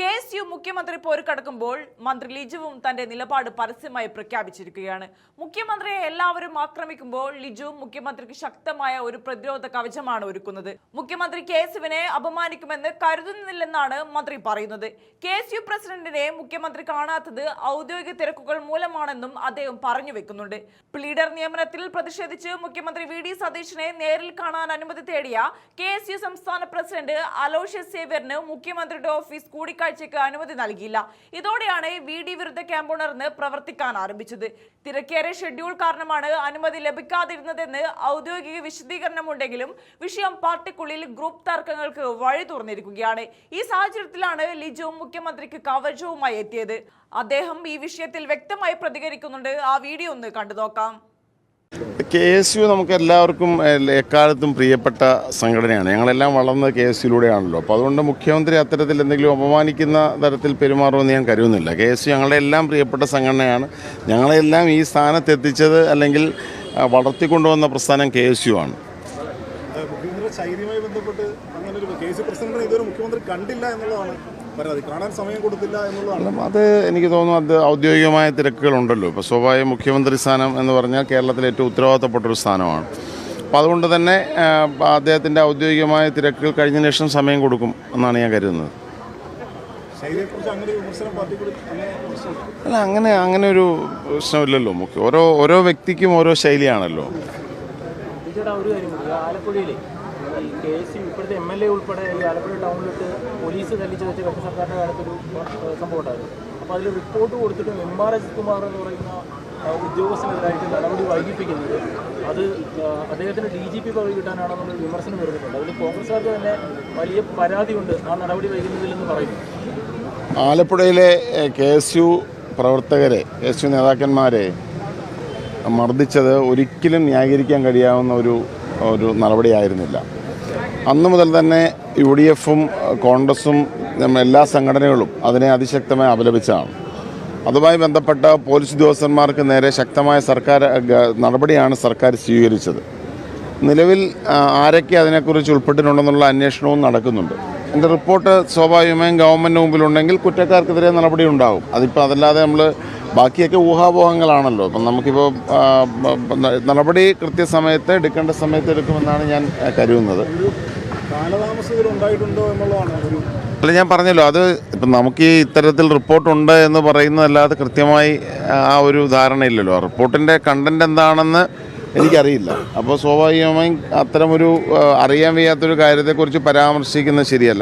KSU മുഖ്യമന്ത്രി പോരുകടക്കുമ്പോൾ മന്ത്രി ലിജുവും തന്റെ നിലപാട് പരസ്യമായി പ്രഖ്യാപിച്ചിരിക്കുകയാണ്. മുഖ്യമന്ത്രിയെ എല്ലാവരും ആക്രമിക്കുമ്പോൾ ലിജു മുഖ്യമന്ത്രിക്ക് ശക്തമായ ഒരു പ്രതിരോധ കവചമാണ് ഒരുക്കുന്നത്. മുഖ്യമന്ത്രി KSUവിനെ അപമാനിക്കുമെന്ന് കരുതുന്നില്ലെന്നാണ് മന്ത്രി പറയുന്നത്. KSU പ്രസിഡന്റിനെ മുഖ്യമന്ത്രി കാണാത്തത് ഔദ്യോഗിക തിരക്കുകൾ മൂലമാണെന്നും അദ്ദേഹം പറഞ്ഞു വെക്കുന്നുണ്ട്. പ്ലീഡർ നിയമനത്തിൽ പ്രതിഷേധിച്ച് മുഖ്യമന്ത്രി VD സതീശനെ നേരിൽ കാണാൻ അനുമതി തേടിയ KSU സംസ്ഥാന പ്രസിഡന്റ് അലോഷ്യസ് സേവ്യറിന് മുഖ്യമന്ത്രിയുടെ ഓഫീസ് കൂടിക്കാഴ്ചയ്ക്ക് അനുമതി നൽകിയില്ല. ഇതോടെയാണ് VD വിരുദ്ധ ക്യാമ്പുണർന്ന് പ്രവർത്തിക്കാൻ ആരംഭിച്ചത്. തിരക്കേറിയ ഷെഡ്യൂൾ കാരണമാണ് അനുമതി ലഭിക്കാതിരുന്നതെന്ന് ഔദ്യോഗിക വിശദീകരണമുണ്ടെങ്കിലും വിഷയം പാർട്ടിക്കുള്ളിൽ ഗ്രൂപ്പ് തർക്കങ്ങൾക്ക് വഴി തുറന്നിരിക്കുകയാണ്. ഈ സാഹചര്യത്തിലാണ് ലിജു മുഖ്യമന്ത്രിക്ക് കവചവുമായി എത്തിയത്. അദ്ദേഹം ഈ വിഷയത്തിൽ വ്യക്തമായി പ്രതികരിക്കുന്നുണ്ട്. ആ വീഡിയോ ഒന്ന് കണ്ടു നോക്കാം. KSU നമുക്ക് എല്ലാവർക്കും എക്കാലത്തും പ്രിയപ്പെട്ട സംഘടനയാണ്. ഞങ്ങളെല്ലാം വളർന്നത് KSUയിലൂടെയാണല്ലോ. അപ്പോൾ അതുകൊണ്ട് മുഖ്യമന്ത്രി അത്തരത്തിൽ എന്തെങ്കിലും അപമാനിക്കുന്ന തരത്തിൽ പെരുമാറുമെന്ന് ഞാൻ കരുതുന്നില്ല. KSU ഞങ്ങളുടെ എല്ലാം പ്രിയപ്പെട്ട സംഘടനയാണ്. ഞങ്ങളെല്ലാം ഈ സ്ഥാനത്തെത്തിച്ചത് അല്ലെങ്കിൽ വളർത്തിക്കൊണ്ടുവന്ന പ്രസ്ഥാനം KSU ആണ്. മുഖ്യമന്ത്രിയുടെ ശൈലിയുമായി ബന്ധപ്പെട്ട് അങ്ങനെ ഒരു KSU പ്രസിഡന്റിനെ ഇതുവരെ മുഖ്യമന്ത്രി കണ്ടില്ല എന്നുള്ളതാണ് പരാതി. കാണാൻ സമയം കൊടുത്തില്ല എന്നുള്ളതാണ്. അത് എനിക്ക് തോന്നുന്നു അത് ഔദ്യോഗികമായ തിരക്കുകളുണ്ടല്ലോ. ഇപ്പോൾ സ്വാഭാവിക മുഖ്യമന്ത്രി സ്ഥാനം എന്ന് പറഞ്ഞാൽ കേരളത്തിലെ ഏറ്റവും ഉത്തരവാദിത്തപ്പെട്ടൊരു സ്ഥാനമാണ്. അപ്പോൾ അതുകൊണ്ട് തന്നെ അദ്ദേഹത്തിൻ്റെ ഔദ്യോഗികമായ തിരക്കുകൾ കഴിഞ്ഞ ശേഷം സമയം കൊടുക്കും എന്നാണ് ഞാൻ കരുതുന്നത്. അല്ല, അങ്ങനെ ഒരു പ്രശ്നമില്ലല്ലോ. ഓരോ വ്യക്തിക്കും ഓരോ ശൈലിയാണല്ലോ. KSU ഇപ്പോഴത്തെ MLA ഉൾപ്പെടെ ഈ ആലപ്പുഴ ടൗണിലിട്ട് പോലീസ് തല്ലിച്ച് വെച്ച കേന്ദ്ര സർക്കാരിൻ്റെ കാലത്തൊരു സംഭവം ഉണ്ടായിരുന്നു. അപ്പോൾ അതിൽ റിപ്പോർട്ട് കൊടുത്തിട്ടും MR കുമാർ എന്ന് പറയുന്ന ഉദ്യോഗസ്ഥനെതിരായിട്ട് നടപടി വൈകിപ്പിക്കുന്നത് അത് അദ്ദേഹത്തിന് DGP പദവി കിട്ടാനാണെന്നുള്ള വിമർശനം വരുന്നുണ്ട്. അതിൽ കോൺഗ്രസ്സുകാർക്ക് തന്നെ വലിയ പരാതിയുണ്ട് ആ നടപടി വൈകുന്നതിലെന്ന് പറയുന്നു. ആലപ്പുഴയിലെ KSU പ്രവർത്തകരെ, KSU നേതാക്കന്മാരെ മർദ്ദിച്ചത് ഒരിക്കലും ന്യായീകരിക്കാൻ കഴിയാവുന്ന ഒരു നടപടിയായിരുന്നില്ല. അന്നു മുതൽ തന്നെ UDFും കോൺഗ്രസും എല്ലാ സംഘടനകളും അതിനെ അതിശക്തമായി അപലപിച്ചതാണ്. അതുമായി ബന്ധപ്പെട്ട പോലീസ് ഉദ്യോഗസ്ഥന്മാർക്ക് നേരെ ശക്തമായ നടപടിയാണ് സർക്കാർ സ്വീകരിച്ചത്. നിലവിൽ ആരൊക്കെ അതിനെക്കുറിച്ച് ഉൾപ്പെട്ടിട്ടുണ്ടെന്നുള്ള അന്വേഷണവും നടക്കുന്നുണ്ട്. എൻ്റെ റിപ്പോർട്ട് സ്വാഭാവികമായും ഗവൺമെൻറ് മുമ്പിലുണ്ടെങ്കിൽ കുറ്റക്കാർക്കെതിരെ നടപടി ഉണ്ടാകും. അതിപ്പോൾ അതല്ലാതെ നമ്മൾ ബാക്കിയൊക്കെ ഊഹാപോഹങ്ങളാണല്ലോ. അപ്പം നമുക്കിപ്പോൾ നടപടി കൃത്യസമയത്ത് എടുക്കേണ്ട സമയത്ത് എടുക്കുമെന്നാണ് ഞാൻ കരുതുന്നത്. അല്ല, ഞാൻ പറഞ്ഞല്ലോ, അത് ഇപ്പം നമുക്ക് ഈ ഇത്തരത്തിൽ റിപ്പോർട്ടുണ്ട് എന്ന് പറയുന്നതല്ലാതെ കൃത്യമായി ആ ഒരു ധാരണയില്ലല്ലോ. റിപ്പോർട്ടിൻ്റെ കണ്ടന്റ് എന്താണെന്ന് എനിക്കറിയില്ല. അപ്പോൾ സ്വാഭാവികമായും അത്തരമൊരു അറിയാൻ വയ്യാത്തൊരു കാര്യത്തെക്കുറിച്ച് പരാമർശിക്കുന്നത് ശരിയല്ല.